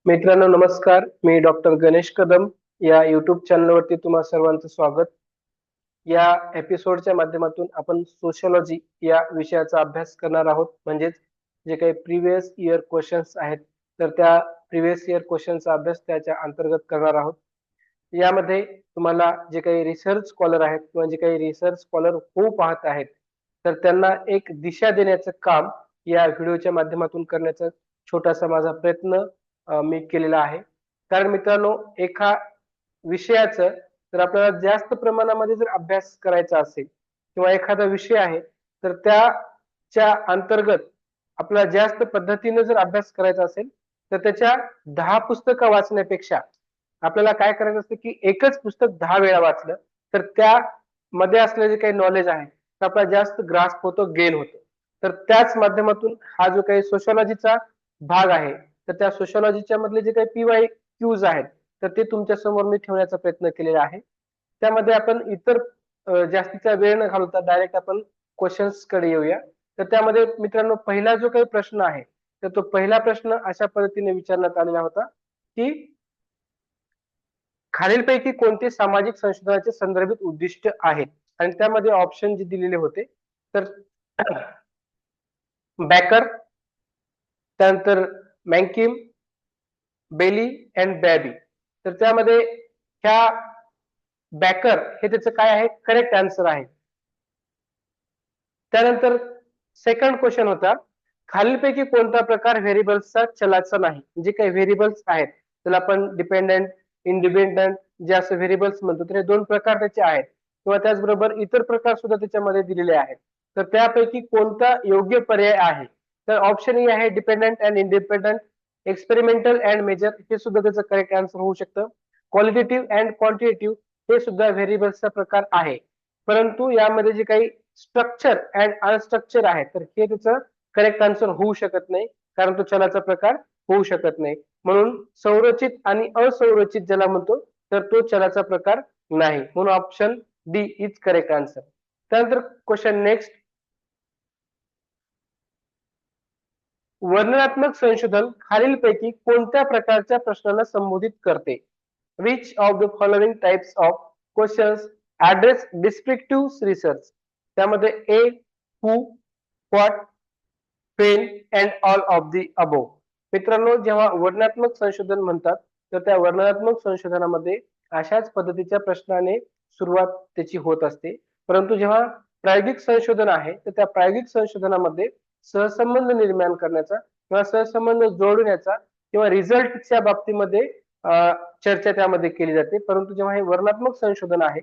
मित्रांनो नमस्कार. मी डॉक्टर गणेश कदम या यूट्यूब चॅनलवरती तुम्हा सर्वांचं स्वागत. या एपिसोडच्या माध्यमातून आपण सोशिओलॉजी या विषयाचा अभ्यास करणार आहोत. म्हणजेच जे काही प्रिव्हियस इयर क्वेश्चन्स आहेत तर त्या प्रिव्हियस इयर क्वेश्चनचा अभ्यास त्याच्या अंतर्गत करणार आहोत. यामध्ये तुम्हाला जे काही रिसर्च स्कॉलर आहेत किंवा जे काही रिसर्च स्कॉलर होऊ पाहत आहेत तर त्यांना एक दिशा देण्याचं काम या व्हिडिओच्या माध्यमातून करण्याचा छोटासा माझा प्रयत्न मी केलेला आहे. कारण मित्रांनो एका विषयाचं जर आपल्याला जास्त प्रमाणामध्ये जर अभ्यास करायचा असेल किंवा एखादा विषय आहे तर त्याच्या अंतर्गत आपल्याला जास्त पद्धतीने जर अभ्यास करायचा असेल तर त्याच्या 10 पुस्तकं वाचण्यापेक्षा आपल्याला काय करायचं असतं की एकच पुस्तक 10 वेळा वाचलं तर त्यामध्ये असलेले जे काही नॉलेज आहे ते आपल्याला जास्त ग्रास्प होतो, गेन होतो. तर त्याच माध्यमातून हा जो काही सोशिओलॉजीचा भाग आहे तर त्या सोशिओलॉजीच्या मधले जे काही पीवाय क्यूज आहेत तर ते तुमच्या समोर मी ठेवण्याचा प्रयत्न केलेला आहे. त्यामध्ये आपण इतर जास्तीचा वेळ न घालवता डायरेक्ट आपण क्वेश्चन्स कडे येऊया. तर त्यामध्ये मित्रांनो पहिला जो काही प्रश्न आहे तर तो पहिला प्रश्न अशा पद्धतीने विचारण्यात आलेला होता की खालीलपैकी कोणते सामाजिक संशोधनाचे संदर्भित उद्दिष्ट आहेत आणि त्यामध्ये ऑप्शन जे दिलेले होते तर बॅकर, त्यानंतर मॅन्किम, बेली अँड बॅबी. तर त्यामध्ये ह्या बॅकर हे त्याचं काय आहे, करेक्ट आन्सर आहे. त्यानंतर सेकंड क्वेश्चन होता खालीलपैकी कोणता प्रकार व्हेरिएबल्सचा चलाचा नाही. जे काही व्हेरिएबल्स आहेत त्याला आपण डिपेंडंट, इंडिपेंडंट जे असं व्हेरिएबल्स म्हणतो तर हे दोन प्रकार त्याचे आहेत किंवा त्याचबरोबर इतर प्रकार सुद्धा त्याच्यामध्ये दिलेले आहेत. तर त्यापैकी कोणता योग्य पर्याय आहे तर ऑप्शन ए आहे dependent and independent, experimental and major हे सुद्धा त्याचं करेक्ट आन्सर होऊ शकतं. क्वालिटेटिव्ह अँड क्वांटिटेटिव्ह हे सुद्धा व्हेरिएबल्सचा प्रकार आहे. परंतु यामध्ये जे काही स्ट्रक्चर अँड अनस्ट्रक्चर आहे तर हे त्याचं करेक्ट आन्सर होऊ शकत नाही कारण तो चलाचा प्रकार होऊ शकत नाही. म्हणून संरचित आणि असंरचित ज्याला म्हणतो तर तो चलाचा प्रकार नाही. म्हणून option D is correct answer. त्यानंतर क्वेश्चन नेक्स्ट, वर्णनात्मक संशोधन खालीलपैकी कोणत्या प्रकारच्या प्रश्नांना संबोधित करते. Which of the following types of questions address descriptive research. त्यामध्ये A, who, what, when and all of the above. मित्रांनो जेव्हा वर्णनात्मक संशोधन म्हणतात तर त्या वर्णनात्मक संशोधनामध्ये अशाच पद्धतीच्या प्रश्नाने सुरुवात त्याची होत असते. परंतु जेव्हा प्रायोगिक संशोधन आहे तर त्या प्रायोगिक संशोधनामध्ये सहसंबंध निर्माण करण्याचा किंवा सहसंबंध जोडण्याचा किंवा रिझल्टच्या बाबतीमध्ये चर्चा त्यामध्ये केली जाते. परंतु जेव्हा हे वर्णनात्मक संशोधन आहे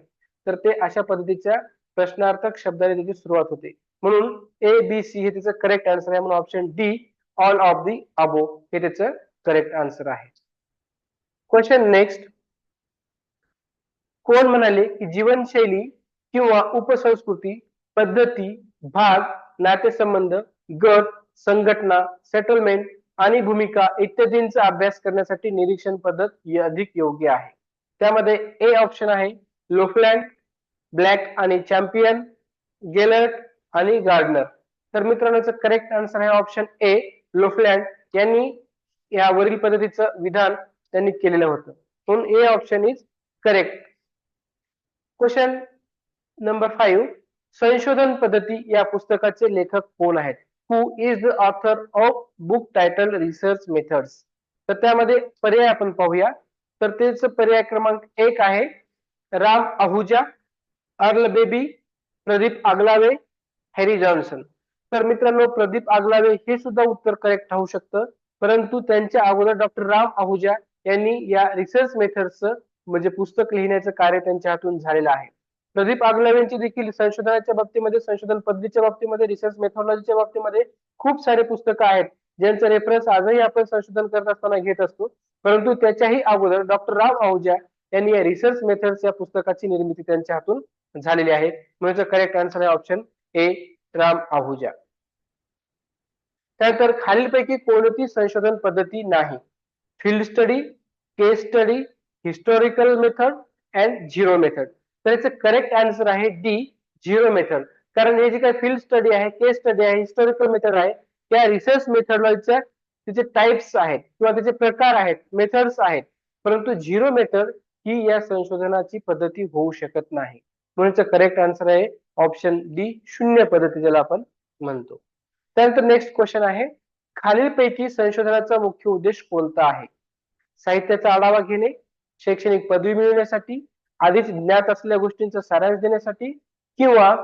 तर ते अशा पद्धतीच्या प्रश्नार्थक शब्दाने त्याची सुरुवात होते. म्हणून ए बी सी हे त्याचं करेक्ट आन्सर आहे. म्हणून option D all of the above हे त्याचं करेक्ट आन्सर आहे. क्वेश्चन नेक्स्ट, कोण म्हणाले की जीवनशैली किंवा उपसंस्कृती, पद्धती, भाग, नातेसंबंध, गट, संघटना, सेटलमेंट आणि भूमिका इत्यादींचा अभ्यास करण्यासाठी निरीक्षण पद्धत अधिक योग्य आहे. त्यामध्ये ए ऑप्शन आहे लोफलँड, ब्लॅक आणि चॅम्पियन, गेलर्ट आणि गार्डनर. तर मित्रांनो करेक्ट आन्सर आहे ऑप्शन ए लोफलँड यांनी या वरील पद्धतीचं विधान त्यांनी केलेलं होतं. म्हणून A option is correct. Question number 5, संशोधन पद्धती या पुस्तकाचे लेखक कोण आहेत. Who is the author of book title research methods. तर त्यामध्ये पर्याय आपण पाहूया. तर त्याचं पर्याय क्रमांक 1 आहे Ram Ahuja, Earl Babbie, Pradeep Aglave, Harry Johnson. तर मित्रांनो प्रदीप आगलावे हे सुद्धा उत्तर करेक्ट राहू शकतं. परंतु त्यांच्या अगोदर डॉक्टर राम आहुजा यांनी या रिसर्च मेथड्सचं म्हणजे पुस्तक लिहिण्याचं कार्य त्यांच्या हातून झालेलं आहे. प्रदीप आगलावेंची देखील संशोधनाच्या बाबतीमध्ये, संशोधन पद्धतीच्या बाबतीमध्ये, रिसर्च मेथॉडॉलॉजीच्या बाबतीमध्ये खूप सारे पुस्तकं आहेत ज्यांचं रेफरन्स आजही आपण संशोधन करत असताना घेत असतो. परंतु त्याच्याही अगोदर डॉक्टर राम आहुजा यांनी या रिसर्च मेथड्स या पुस्तकाची निर्मिती त्यांच्या हातून झालेली आहे. म्हणजे करेक्ट आन्सर आहे ऑप्शन ए राम आहुजा. त्यानंतर खालीलपैकी कोणती संशोधन पद्धती नाही. Field study, case study, historical method and zero method. तर याचं करेक्ट आन्सर आहे डी झिरो मेथड. कारण हे जे काही फील्ड स्टडी आहे, केस स्टडी आहे, हिस्टॉरिकल मेथड आहे त्या रिसर्च मेथडॉलॉजीच्या त्याचे टाइप्स आहेत किंवा त्याचे प्रकार आहेत, मेथड्स आहेत, परंतु झिरो मेथड ही या संशोधनाची पद्धती होऊ शकत नाही. म्हणून करेक्ट आन्सर आहे ऑप्शन डी, शून्य पद्धती ज्याला आपण म्हणतो. त्यानंतर नेक्स्ट क्वेश्चन आहे, खालीलपैकी संशोधनाचा मुख्य उद्देश कोणता आहे? साहित्याचा आढावा घेणे, शैक्षणिक पदवी मिळवण्यासाठी, आधीच ज्ञात असलेल्या गोष्टींचा सारांश देण्यासाठी, किंवा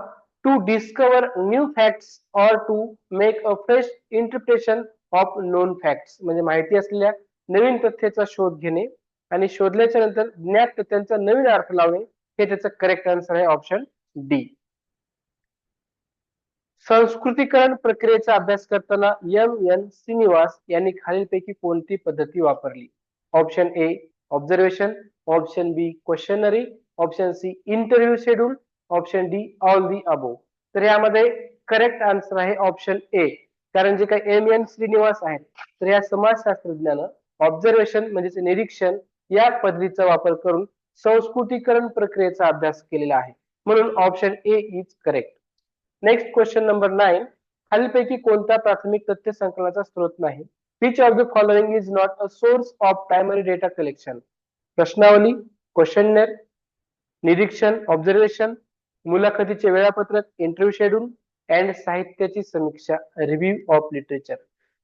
to discover new facts or to make a fresh interpretation of known facts. म्हणजे माहिती असलेल्या नवीन तथ्याचा शोध घेणे आणि शोधल्याच्या नंतर ज्ञात तथ्यांचा नवीन अर्थ लावणे, हे त्याचं करेक्ट आन्सर आहे ऑप्शन डी. संस्कृतीकरण प्रक्रियेचा अभ्यास करताना एम.एन. श्रीनिवास यांनी खालीलपैकी कोणती पद्धती वापरली? Option A observation, option B questionnaire, option C interview schedule, option D all the above. तर यामध्ये करेक्ट आन्सर आहे ऑप्शन ए. कारण जे काही एम.एन. श्रीनिवास आहेत तर या समाजशास्त्रज्ञानं ऑब्झर्वेशन म्हणजे निरीक्षण या पद्धतीचा वापर करून संस्कृतीकरण प्रक्रियेचा अभ्यास केलेला आहे. म्हणून option A is correct. Next question number 9, खालीलपैकी कोणता प्राथमिक तथ्य संकलनाचा स्रोत नाही? Which of the following is not a source of primary data collection? प्रश्नावली, क्वेश्चनर, निरीक्षण ऑब्झर्वेशन, मुलाखतीचे वेळापत्रक इंटरव्ह्यू शेड्यूल, अँड साहित्याची समीक्षा रिव्ह्यू ऑफ लिटरेचर.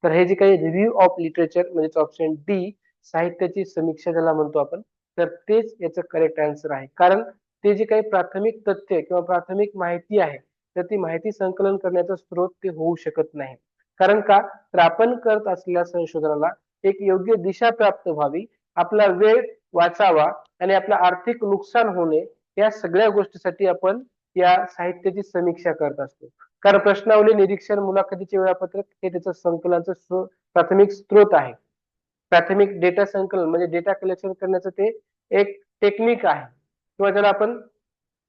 तर हे जे काही रिव्ह्यू ऑफ लिटरेचर म्हणजे ऑप्शन डी साहित्याची समीक्षा ज्याला म्हणतो आपण, तर तेच याचं करेक्ट आन्सर आहे. कारण ते जे काही प्राथमिक तथ्य किंवा प्राथमिक माहिती आहे तर ती माहिती संकलन करण्याचा स्रोत ते होऊ शकत नाही. कारण का, तर आपण करत असलेल्या संशोधनाला एक योग्य दिशा प्राप्त व्हावी, आपला वेळ वाचावा आणि आपलं आर्थिक नुकसान होणे या सगळ्या गोष्टीसाठी आपण या साहित्याची समीक्षा करत असतो. कारण प्रश्नावली, निरीक्षण, मुलाखतीचे वेळापत्रक हे त्याचं संकलनाचं प्राथमिक स्रोत आहे. प्राथमिक डेटा संकलन म्हणजे डेटा कलेक्शन करण्याचं ते एक टेक्निक आहे किंवा ज्याला आपण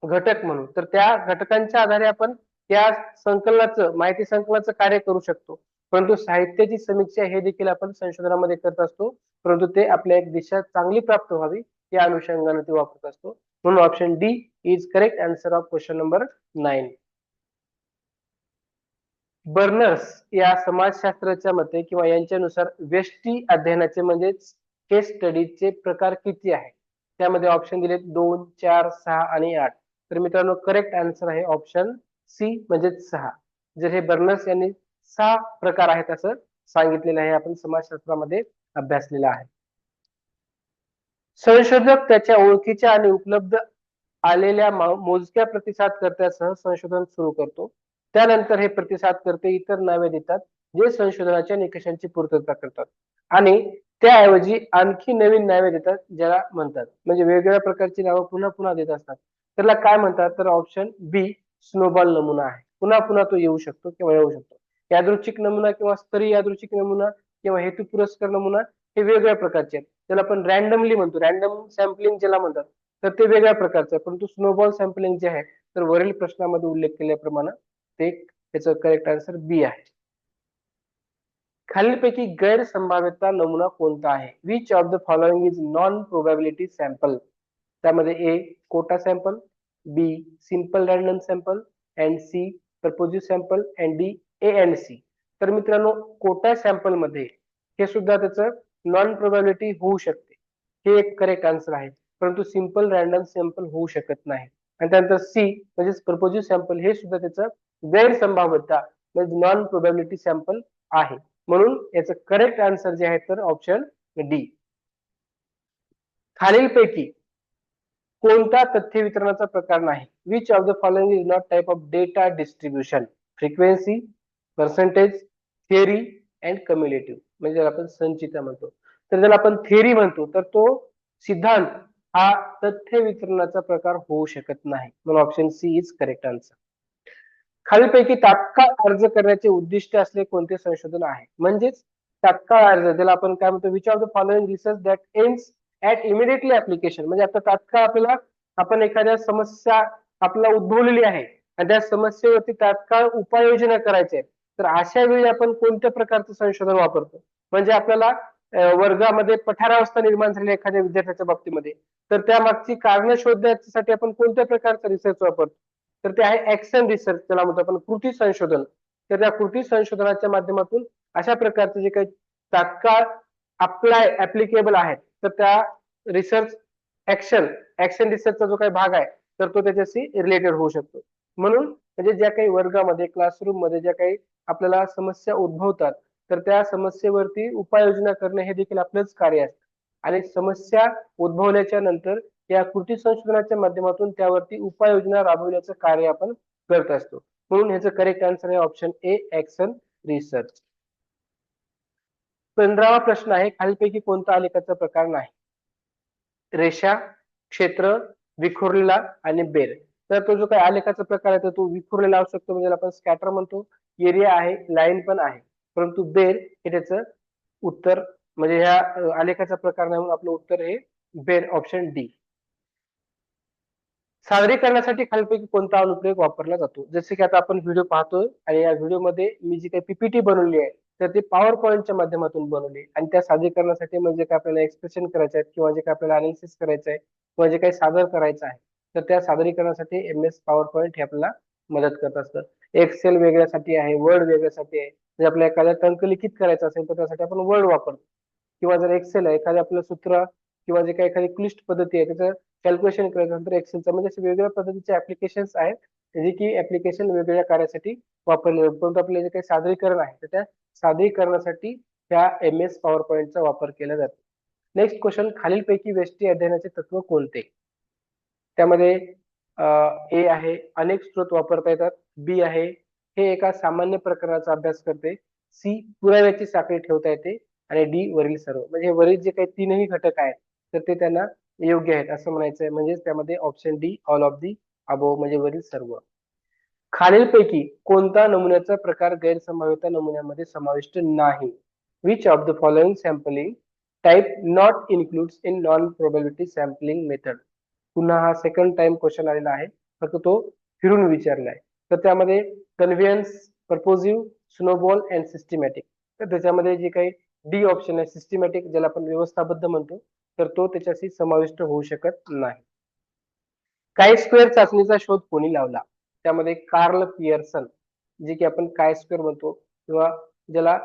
घटक म्हणू. तर त्या घटकांच्या आधारे आपण त्या संकलनाचं माहिती संकलनाचं कार्य करू शकतो. परंतु साहित्याची समीक्षा हे देखील आपण संशोधनामध्ये करत असतो, परंतु ते आपल्या एक दिशा चांगली प्राप्त व्हावी या अनुषंगाने ते वापरत असतो. म्हणून option D is correct answer of question number 9. बर्नर्स या समाजशास्त्राच्या मते किंवा यांच्यानुसार व्यष्टी अध्ययनाचे म्हणजेच केस स्टडीचे प्रकार किती आहे? त्यामध्ये ऑप्शन दिलेत 2, 4, 6 आणि 8. तर मित्रांनो करेक्ट आन्सर आहे ऑप्शन सी म्हणजे 6. जर हे बर्नर्स यांनी 6 प्रकार आहेत असं सांगितलेलं आहे, आपण समाजशास्त्रामध्ये अभ्यासलेलं आहे. संशोधक त्याच्या ओळखीच्या आणि उपलब्ध आलेल्या मोजक्या प्रतिसादकर्त्यासह संशोधन सुरू करतो. त्यानंतर हे प्रतिसादकर्ते इतर नावे देतात जे संशोधनाच्या निकषांची पूर्तता करतात आणि त्याऐवजी आणखी नवीन नावे देतात ज्याला म्हणतात, म्हणजे वेगवेगळ्या प्रकारची नावं पुन्हा पुन्हा देत असतात. त्याला काय म्हणतात? तर ऑप्शन बी स्नोबॉल नमुना आहे. पुन्हा पुन्हा तो येऊ शकतो किंवा येऊ शकतो. यादृच्छिक नमुना किंवा स्तरीय यादृच्छिक नमुना किंवा हेतू पुरस्कार नमुना हे वेगवेगळ्या प्रकारचे आहेत. त्याला आपण रॅन्डमली म्हणतो, रॅन्डम सॅम्पलिंग ज्याला म्हणतात, तर ते वेगळ्या प्रकारचं आहे. परंतु स्नोबॉल सॅम्पलिंग जे आहे तर वरील प्रश्नामध्ये उल्लेख केल्याप्रमाणे ते त्याचं करेक्ट आन्सर बी आहे. खालीलपैकी गैरसंभाव्यता नमुना कोणता आहे? Which of the following is non probability sample? त्यामध्ये A quota sample, B simple random sample, and C purposive sample, and D A and C. तर मित्रांनो कोटा सॅम्पल मध्ये हे सुद्धा त्याचं नॉन प्रोबॅबिलिटी होऊ शकते, हे एक करेक्ट आन्सर आहे. परंतु सिंपल रॅन्डम सॅम्पल होऊ शकत नाही. आणि त्यानंतर सी म्हणजे प्रपोजिव सॅम्पल हे सुद्धा त्याचं गैरसंभाव्यता म्हणजे नॉन प्रोबॅबिलिटी सॅम्पल आहे. म्हणून याचं करेक्ट आन्सर जे आहे तर ऑप्शन डी. खालीलपैकी कोणता तथ्य वितरणाचा प्रकार नाही? Which of the following is not type of data distribution? Frequency, percentage, theory and cumulative म्हणजे आपण संचिता म्हणतो. तर ज्याला आपण थिअरी म्हणतो तर तो सिद्धांत हा तथ्य वितरणाचा प्रकार होऊ शकत नाही. म्हणून option C is correct answer. खालीलपैकी तात्काळ अर्ज करण्याचे उद्दिष्ट असले कोणते संशोधन आहे? म्हणजेच तात्काळ अर्ज ज्याला आपण काय म्हणतो, which of the following research that AIIMS at immediately application. म्हणजे आता तात्काळ आपल्याला आपण एखाद्या समस्या आपल्याला उद्भवलेली आहे आणि त्या समस्येवरती तात्काळ उपाययोजना करायची आहे, तर अशा वेळी आपण कोणत्या प्रकारचं संशोधन वापरतो? म्हणजे आपल्याला वर्गामध्ये पठारावस्था निर्माण झाली एखाद्या विद्यार्थ्याच्या बाबतीमध्ये, तर त्या मागची कारण शोधण्यासाठी आपण कोणत्या प्रकारचा रिसर्च वापरतो? तर ते आहे ऍक्शन रिसर्च, त्याला म्हणतो आपण कृती संशोधन. तर त्या कृती संशोधनाच्या माध्यमातून अशा प्रकारचे जे काही तात्काळ ऍप्लिकेबल आहेत, तर त्या रिसर्च ऍक्शन रिसर्चचा जो काही भाग आहे तर तो त्याच्याशी रिलेटेड होऊ शकतो. म्हणून म्हणजे ज्या काही वर्गामध्ये क्लासरूम मध्ये ज्या काही आपल्याला समस्या उद्भवतात तर त्या समस्येवरती उपाययोजना करणे हे देखील आपलंच कार्य असतं. आणि समस्या उद्भवल्याच्या नंतर या कृती संशोधनाच्या माध्यमातून त्यावरती उपाययोजना राबवण्याचं कार्य आपण करत असतो. म्हणून ह्याचं करेक्ट आन्सर आहे ऑप्शन ए, ऍक्शन रिसर्च. 15वा प्रश्न आहे, खालीलपैकी कोणता आलेखाचा प्रकार नाही? रेषा, क्षेत्र, विखुरलेला आणि बेर. तर तो जो काही आलेखाचा प्रकार आहे तो विखुरलेला असू शकतो, म्हणजे आपण स्कॅटर म्हणतो. एरिया आहे, लाईन पण आहे, परंतु बेर हे त्याचं उत्तर म्हणजे ह्या आलेखाचा प्रकार नाही, म्हणून आपलं उत्तर हे बेर, ऑप्शन डी. सादरीकरणासाठी खालीलपैकी कोणता अनुप्रयोग वापरला जातो? जसे की आता आपण व्हिडिओ पाहतोय आणि या व्हिडिओमध्ये मी जी काही पीपीटी बनवली आहे तर ती पॉवर पॉईंटच्या माध्यमातून बनवली, आणि त्या सादरीकरणासाठी म्हणजे काय आपल्याला एक्सप्रेशन करायचं आहे किंवा जे काय आपल्याला अनालिसिस करायचं आहे किंवा जे काही सादर करायचं आहे तर त्या सादरीकरणासाठी एम एस पॉवर पॉईंट हे आपल्याला मदत करत असतं. एक्सेल वेगळ्यासाठी आहे, वर्ड वेगळ्यासाठी आहे. म्हणजे आपल्याला एखाद्या टंकलिखित करायचं असेल तर त्यासाठी आपण वर्ड वापरतो, किंवा जर एक्सेल आहे एखाद्या आपलं सूत्र किंवा जे काही एखादी क्लिष्ट पद्धती आहे त्याचं कॅल्क्युलेशन करायचं नंतर एक्सेलचा म्हणजे असे वेगवेगळ्या पद्धतीचे ऍप्लिकेशन्स आहेत जे की ऍप्लिकेशन वेगवेगळ्या कार्यासाठी वापरले जातात. परंतु आपले जे काही सादरीकरण आहे तर त्या सादरीकरणासाठी त्या एम एस पॉवर पॉईंटचा वापर केला जातो. नेक्स्ट क्वेश्चन, खालीलपैकी व्यष्टी अध्ययनाचे तत्व कोणते? त्यामध्ये ए आहे अनेक स्रोत वापरता येतात, बी आहे हे एका सामान्य प्रकरणाचा अभ्यास करते, सी पुराव्याची साखळी ठेवता येते, आणि डी वरील सर्व. म्हणजे वरील जे काही तीनही घटक आहेत तर ते त्यांना योग्य आहेत असं म्हणायचं आहे. म्हणजे त्यामध्ये option D, all of the above, म्हणजे वरील सर्व. खालीलपैकी कोणता नमुन्याचा प्रकार गैरसंभाव्यता नमुन्यामध्ये समाविष्ट नाही? Which of the following sampling type not includes in non probability sampling method? पुन्हा हा सेकंड टाइम क्वेश्चन आलेला आहे, फक्त तो फिरून विचारलाय. तर त्यामध्ये कन्व्हियन्स, परपोजिव्ह, स्नोबॉल अँड सिस्टमॅटिक. तर त्याच्यामध्ये जे काही डी ऑप्शन आहे सिस्टमॅटिक, ज्याला आपण व्यवस्थाबद्ध म्हणतो, तर तो त्याच्याशी समाविष्ट होऊ शकत नाही. काय स्क्वेअर चाचणीचा शोध कोणी लावला? त्यामध्ये कार्ल पियर्सन, जे की आपण काय स्क्वेअर म्हणतो किंवा ज्याला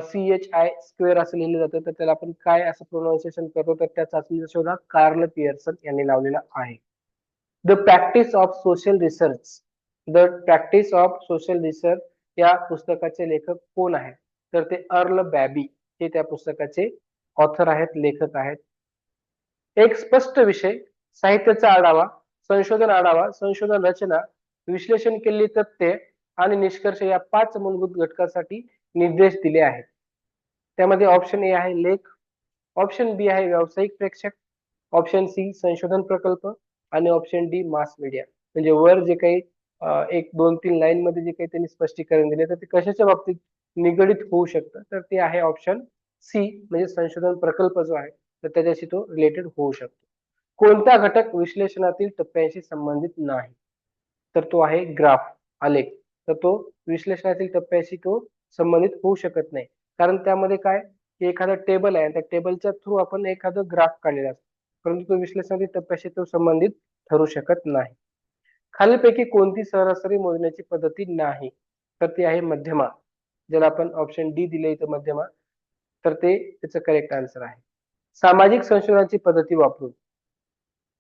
CHI स्क्वेअर असं लिहिलं जातं तर त्याला आपण काय असं प्रोनाउन्सिएशन करतो, तर त्या चाचणीचा शोध हा कार्ल पियर्सन यांनी लावलेला आहे. The practice of Social research, the practice of Social research या पुस्तकाचे लेखक कोण आहेत? तर ते अर्ल बॅबी हे त्या पुस्तकाचे ऑथर आहेत, लेखक आहेत. एक स्पष्ट विषय, साहित्याचा आढावा, संशोधन रचना, विश्लेषण केलेली तथ्ये आणि निष्कर्ष या 5 मूलभूत घटकासाठी निर्देश दिले आहेत. त्यामध्ये ऑप्शन ए आहे लेख, ऑप्शन बी आहे व्यावसायिक प्रेक्षक, ऑप्शन सी संशोधन प्रकल्प, आणि ऑप्शन डी मास मीडिया. म्हणजे वर जे काही 1, 2, 3 लाईन मध्ये जे काही त्यांनी स्पष्टीकरण दिले तर ते कशाच्या बाबतीत निगडित होऊ शकतं, तर ते आहे ऑप्शन सी, म्हणजे संशोधन प्रकल्प जो आहे तर त्याच्याशी तो रिलेटेड होऊ शकतो. कोणता घटक विश्लेषणातील टप्प्यांशी संबंधित नाही? तर तो आहे ग्राफ, आलेख. तर तो विश्लेषणातील टप्प्याशी तो संबंधित होऊ शकत नाही, कारण त्यामध्ये काय की एखादा टेबल आहे त्या टेबलच्या थ्रू आपण एखादं ग्राफ काढलेला असतो, परंतु तो विश्लेषणातील टप्प्याशी तो संबंधित ठरू शकत नाही. खालीलपैकी कोणती सरासरी मोजण्याची पद्धती नाही? तर ती आहे मध्यमा, ज्याला आपण ऑप्शन डी दिले इथं मध्यमा, तर ते त्याचं करेक्ट आन्सर आहे. सामाजिक संशोधनाची पद्धती वापरून,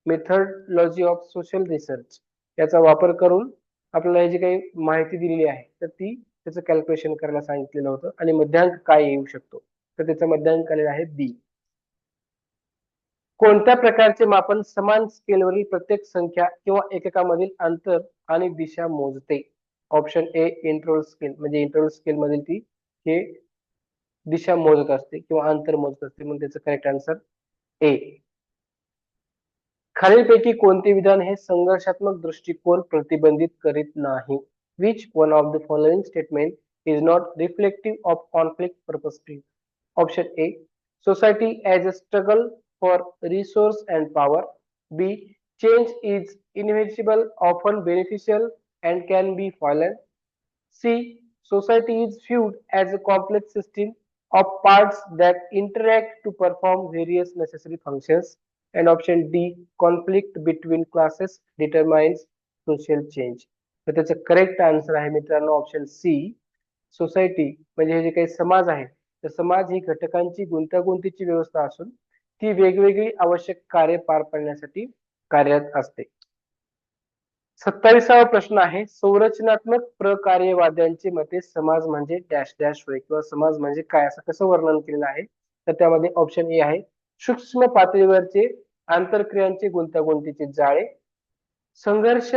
मेथडॉलॉजी ऑफ सोशल रिसर्च याचा वापर करून आपल्याला जी काही माहिती दिलेली आहे तर ती त्याचं कॅल्क्युलेशन करायला सांगितलेलं होतं, आणि मध्यांक काय येऊ शकतो, तर त्याचा मध्यांक आलेला आहे बी. कोणत्या प्रकारचे मापन समान स्केलवरील प्रत्येक संख्या किंवा एककामधील अंतर आणि दिशा मोजते? ऑप्शन ए इंटरवल स्केल, म्हणजे इंटरवल स्केल मधील ती हे दिशा मोजत असते किंवा अंतर मोजत असते, म्हणून त्याचं करेक्ट आन्सर ए. खालीलपैकी कोणते विधान हे संघर्षात्मक दृष्टिकोन प्रतिबंधित करीत नाही? Which one of the following statement is not reflective of conflict perspective? Option A society as a struggle for resource and power, b change is inevitable, often beneficial and can be violent, c society is viewed as a complex system of parts that interact to perform various necessary functions, and option d conflict between classes determines social change. तर त्याचं correct answer आहे मित्रांनो option C, society म्हणजे हे जे काही समाज आहे तर समाज ही घटकांची गुंतागुंतीची व्यवस्था असून ती वेगवेगळी आवश्यक कार्य पार पाडण्यासाठी कार्यरत असते. 27वा प्रश्न आहे, संरचनात्मक प्रकार्यवाद्यांची मते समाज म्हणजे डॅश डॅश होय किंवा समाज म्हणजे काय असं कसं वर्णन केलेलं आहे. तर त्यामध्ये ऑप्शन ए आहे, सूक्ष्म पातळीवरचे आंतरक्रियांचे गुंतागुंतीचे जाळे, संघर्ष,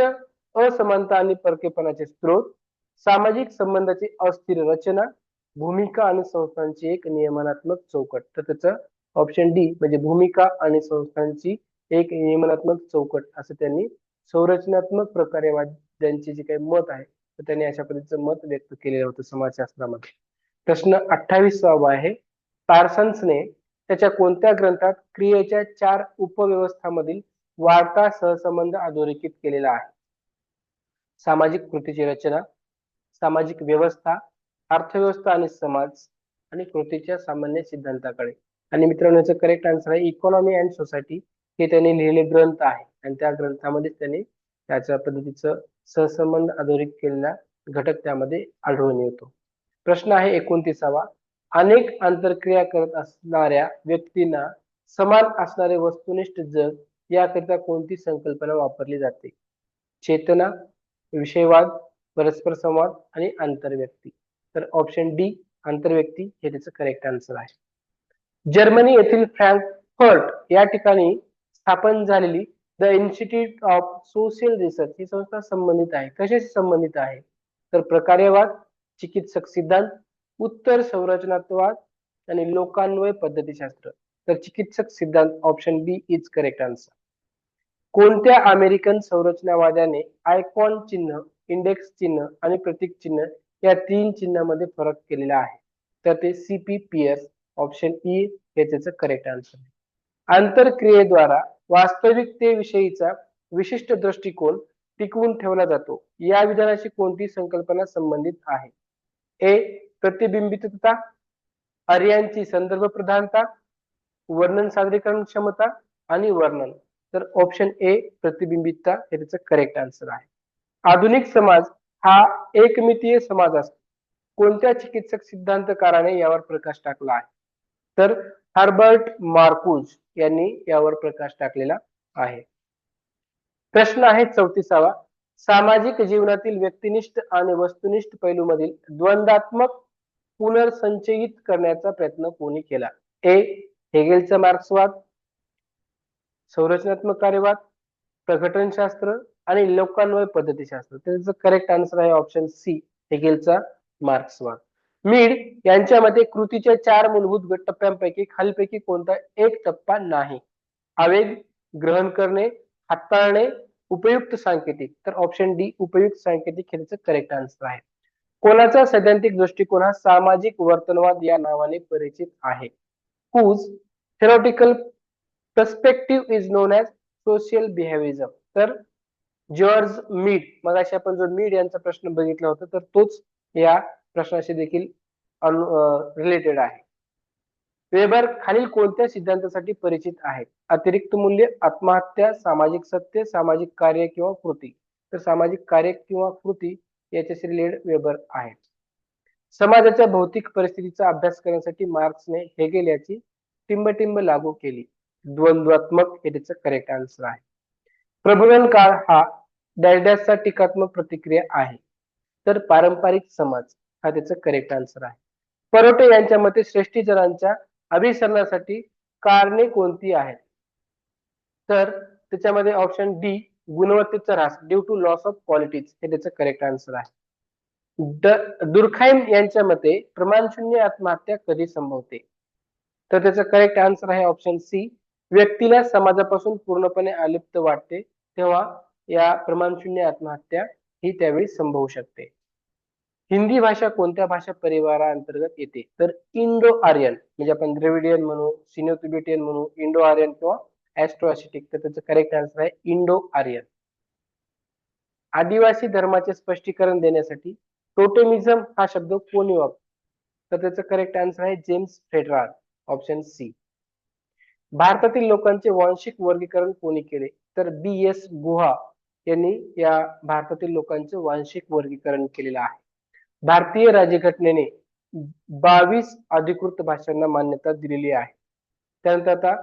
असमानता आणि परकेपणाचे स्त्रोत, सामाजिक संबंधाची अस्थिर रचना, भूमिका आणि संस्थांची एक नियमनात्मक चौकट. तर त्याचं ऑप्शन डी म्हणजे भूमिका आणि संस्थांची एक नियमनात्मक चौकट असं त्यांनी संरचनात्मक प्रकारेवाद्यांचे जे काही मत आहे तर त्यांनी अशा पद्धतीचं मत व्यक्त केलेलं होतं समाजशास्त्रामध्ये. प्रश्न 28वा आहे, पार्सन्सने त्याच्या कोणत्या ग्रंथात क्रियेच्या 4 उपव्यवस्थांमधील वाढता सहसंबंध अधोरेखित केलेला आहे? सामाजिक कृतीची रचना, सामाजिक व्यवस्था, अर्थव्यवस्था आणि समाज आणि कृतीच्या सामान्य सिद्धांताकडे. आणि मित्रांनो याचं करेक्ट आन्सर आहे इकॉनॉमी अँड सोसायटी, हे त्यांनी लिहिलेले ग्रंथ आहे आणि त्या ग्रंथामध्ये त्यांनी त्याच्या पद्धतीचं सहसंबंध अधोरेखित केलेला घटक त्यामध्ये आढळून येतो. प्रश्न आहे 29वा, अनेक आंतरक्रिया करत असणाऱ्या व्यक्तींना समान असणारे वस्तुनिष्ठ जग याकरिता कोणती संकल्पना वापरली जाते? चेतना, विषयवाद, परस्पर संवाद आणि आंतरव्यक्ती. तर ऑप्शन डी आंतरव्यक्ती हे त्याचं करेक्ट आन्सर आहे. जर्मनी येथील फ्रँकफर्ट या ठिकाणी स्थापन झालेली the Institute of Social Research ही संस्था संबंधित आहे. कशाशी संबंधित आहे? तर प्रकार्यवाद, चिकित्सक सिद्धांत, उत्तर संरचनात्मकवाद आणि लोकान्वय पद्धतीशास्त्र. तर चिकित्सक सिद्धांत option B is correct answer. कोणत्या अमेरिकन संरचनावाद्याने आयकॉन चिन्ह, इंडेक्स चिन्ह आणि प्रतीक चिन्ह या 3 चिन्हामध्ये फरक केलेला आहे? तर ते सीपी पियर्स, ऑप्शन ई हे त्याचं करेक्ट आन्सर आहे. आंतरक्रियेद्वारा वास्तविकतेविषयीचा विशिष्ट दृष्टिकोन टिकवून ठेवला जातो या विधानाशी कोणती संकल्पना संबंधित आहे? ए प्रतिबिंबितता, आर्यांची संदर्भ प्रधानता, वर्णन सादरीकरण क्षमता आणि वर्णन. तर ऑप्शन ए प्रतिबिंबितता हे त्याचं करेक्ट आन्सर आहे. आधुनिक समाज हा एकमितीय समाज असतो. कोणत्या चिकित्सक सिद्धांतकाराने यावर प्रकाश टाकला आहे? तर हर्बर्ट मार्क्यूज यांनी यावर प्रकाश टाकलेला आहे. प्रश्न आहे 34वा, सामाजिक जीवनातील व्यक्तिनिष्ठ आणि वस्तुनिष्ठ पैलूमधील द्वंद्वात्मक पुनर्संचयित करण्याचा प्रयत्न कोणी केला? ए हेगेलचा मार्क्सवाद, संरचनात्मक कार्यवाद, प्रकटनशास्त्र आणि लोकान्वय पद्धतीशास्त्र. त्याचं करेक्ट आन्सर आहे ऑप्शन सी हेगेलचा मार्क्सवाद. मीड यांच्या मते कृतीच्या 4 मूलभूत टप्प्यांपैकी खालीलपैकी कोणता एक टप्पा नाही? आवेग, ग्रहण करणे, हाताळणे, उपयुक्त सांकेतिक. तर ऑप्शन डी उपयुक्त सांकेतिक हे त्याचं करेक्ट आन्सर आहे. कोणाचा सैद्धांतिक दृष्टिकोन हा सामाजिक वर्तनवाद या नावाने परिचित आहे? whose theoretical perspective is known as social behaviorism. तर जॉर्ज मीड, मगाशी आपण जो मीड यांचा प्रश्न बघितला होता तर तोच या प्रश्नाशी देखील रिलेटेड आहे. वेबर खालील कोणत्या सिद्धांतासाठी परिचित आहेत? अतिरिक्त मूल्य, आत्महत्या, सामाजिक सत्य, सामाजिक कार्य किंवा कृती. तर सामाजिक कार्य किंवा कृती याच्याशी रिलेटेड वेबर आहेत. समाजाच्या भौतिक परिस्थितीचा अभ्यास करण्यासाठी मार्क्सने हेगेल याची टिंबटिंब लागू केली. द्वंद्वात्मक हे त्याचं करेक्ट आन्सर आहे. प्रबोधन काळ हा डॅशडॅशचा टीकात्मक प्रतिक्रिया आहे. तर पारंपरिक समाज हा त्याचं करेक्ट आन्सर आहे. परोटे यांच्या मते श्रेष्ठीजनांच्या अभिसरणासाठी कारणे कोणती आहेत? तर त्याच्यामध्ये ऑप्शन डी गुणवत्तेचा ह्रास due to loss of qualities हे त्याचं करेक्ट आन्सर आहे. दुर्खाइम यांच्या मते प्रमाणशून्य आत्महत्या कधी संभवते? तर त्याचं करेक्ट आन्सर आहे ऑप्शन सी व्यक्तीला समाजापासून पूर्णपणे अलिप्त वाटते तेव्हा या प्रमाणशून्य आत्महत्या ही त्यावेळी संभवू शकते. हिंदी भाषा कोणत्या भाषा परिवाराअंतर्गत येते? तर इंडो आर्यन म्हणजे आपण द्रविडियन म्हणू, सिनो तिबेटियन म्हणू, इंडो आर्यन किंवा ॲस्ट्रोआशिटिक. तर त्याचं करेक्ट आन्सर आहे इंडो आर्यन. आदिवासी धर्माचे स्पष्टीकरण देण्यासाठी टोटेमिझम हा शब्द कोणी वापरला? तर त्याचं करेक्ट आन्सर आहे जेम्स फेडरार, ऑप्शन सी. भारतातील लोकांचे वांशिक वर्गीकरण कोणी केले? तर बी एस गुहा यांनी या भारतातील लोकांचे वांशिक वर्गीकरण केलेलं आहे. भारतीय राज्यघटनेने 22 अधिकृत भाषांना मान्यता दिलेली आहे. त्यानंतर आता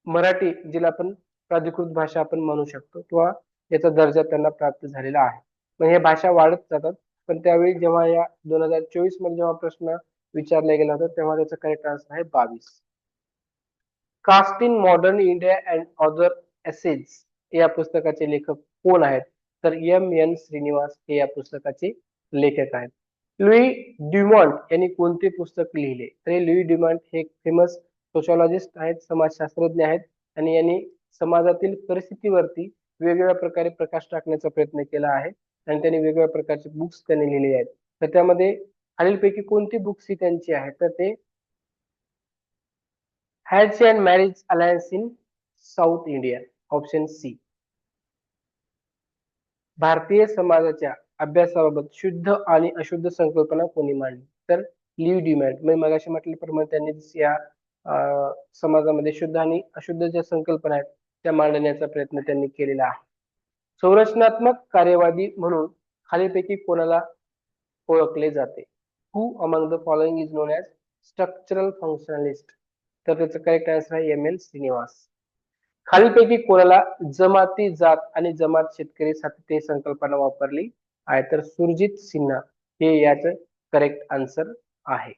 मराठी, जिला आपण प्राधिकृत भाषा आपण म्हणू शकतो किंवा याचा दर्जा त्यांना प्राप्त झालेला आहे. मग हे भाषा वाढत जातात, पण त्यावेळी जेव्हा या 2024 मध्ये जेव्हा प्रश्न विचारला गेला होता तेव्हा त्याचा करेक्ट आन्सर आहे 22. Caste in modern India and other essays या पुस्तकाचे लेखक कोण आहेत? तर M.N. श्रीनिवास हे या पुस्तकाचे लेखक आहेत. लुई ड्युमॉन्ट यांनी कोणते पुस्तक लिहिले? तर हे लुई ड्युमॉन्ट हे फेमस सोशॉलॉजिस्ट आहेत, समाजशास्त्रज्ञ आहेत आणि यांनी समाजातील परिस्थितीवरती वेगवेगळ्या प्रकारे प्रकाश टाकण्याचा प्रयत्न केला आहे आणि त्यांनी वेगवेगळ्या प्रकारचे बुक्स त्यांनी लिहिलेले आहेत. तर त्यामध्ये खालीलपैकी कोणती बुक्स ही त्यांची आहेत? तर ते हॅज and marriage alliance in South India, option C. भारतीय समाजाच्या अभ्यासाबाबत शुद्ध आणि अशुद्ध संकल्पना कोणी मांडली? तर लिव ड्युमॉन्ट. मी मगाशी म्हटल्याप्रमाणे त्यांनी या समाजामध्ये शुद्ध आणि अशुद्ध ज्या संकल्पना आहेत त्या मांडण्याचा प्रयत्न त्यांनी केलेला आहे. संरचनात्मक कार्यवादी म्हणून खालीलपैकी कोणाला ओळखले जाते? Who among the following is known as structural functionalist? तर त्याचं करेक्ट आन्सर आहे M.L. श्रीनिवास. खालीलपैकी कोणाला जमाती जात आणि जमात शेतकरी सातत्य संकल्पना वापरली आहे? तर सुरजित सिन्हा हे याचं करेक्ट आन्सर आहे.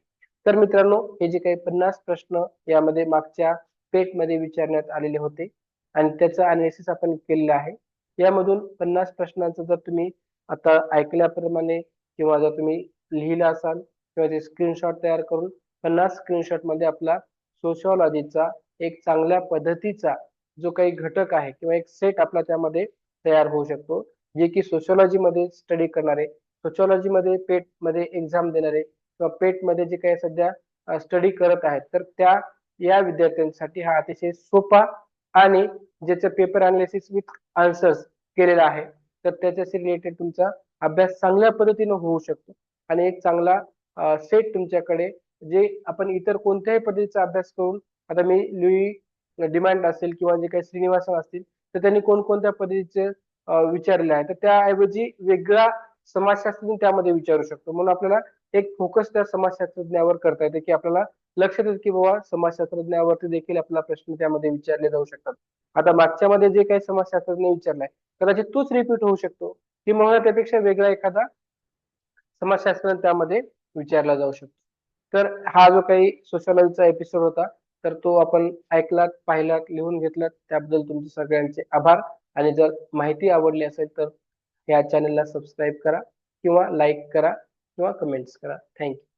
तर मित्रांनो, हे जे काही 50 प्रश्न यामध्ये मागच्या पेट मध्ये विचारण्यात आलेले होते आणि त्याचं अनालिसिस आपण केलेलं आहे. यामधून 50 प्रश्नांचं जर तुम्ही आता ऐकल्याप्रमाणे किंवा जर तुम्ही लिहिलं असाल किंवा ते स्क्रीनशॉट तयार करून 50 स्क्रीनशॉट मध्ये आपला सोशॉलॉजीचा एक चांगल्या पद्धतीचा जो काही घटक आहे किंवा एक सेट आपला त्यामध्ये तयार होऊ शकतो, जे की सोशॉलॉजी मध्ये स्टडी करणारे, सोशॉलॉजी मध्ये पेट मध्ये एक्झाम देणारे किंवा पेट मध्ये जे काही सध्या स्टडी करत आहेत तर त्या या विद्यार्थ्यांसाठी हा अतिशय सोपा आणि ज्याचं पेपर अनालिसिस विथ आन्सर्स केलेला आहे, तर त्याच्याशी रिलेटेड तुमचा अभ्यास चांगल्या पद्धतीने होऊ शकतो आणि एक चांगला सेट तुमच्याकडे, जे आपण इतर कोणत्याही पद्धतीचा अभ्यास करून, आता मी लुई डिमांड असेल किंवा जे काही श्रीनिवासन असतील तर त्यांनी कोणकोणत्या पद्धतीचे विचारले आहे, तर त्याऐवजी वेगळा समाजशास्त्रज्ञ त्यामध्ये विचारू शकतो. म्हणून आपल्याला एक फोकस त्या समाजशास्त्रज्ञावर करता येते की आपल्याला लक्षात येतं की बाबा समाजशास्त्रज्ञावरती देखील आपला प्रश्न त्यामध्ये विचारले जाऊ शकतात. आता मागच्या मध्ये जे काही समाजशास्त्रज्ञ विचारलाय कदाचित तोच रिपीट होऊ शकतो की मग त्यापेक्षा वेगळा एखादा समाजशास्त्र त्यामध्ये विचारला जाऊ शकतो. तर हा जो काही सोशॉलॉजीचा एपिसोड होता तर तो आपण ऐकलात, पाहिलात, लिहून घेतलात, त्याबद्दल तुमचे सगळ्यांचे आभार. आणि जर माहिती आवडली असेल तर या चॅनलला सबस्क्राईब करा किंवा लाईक करा किंवा कमेंट्स करा. थँक्यू.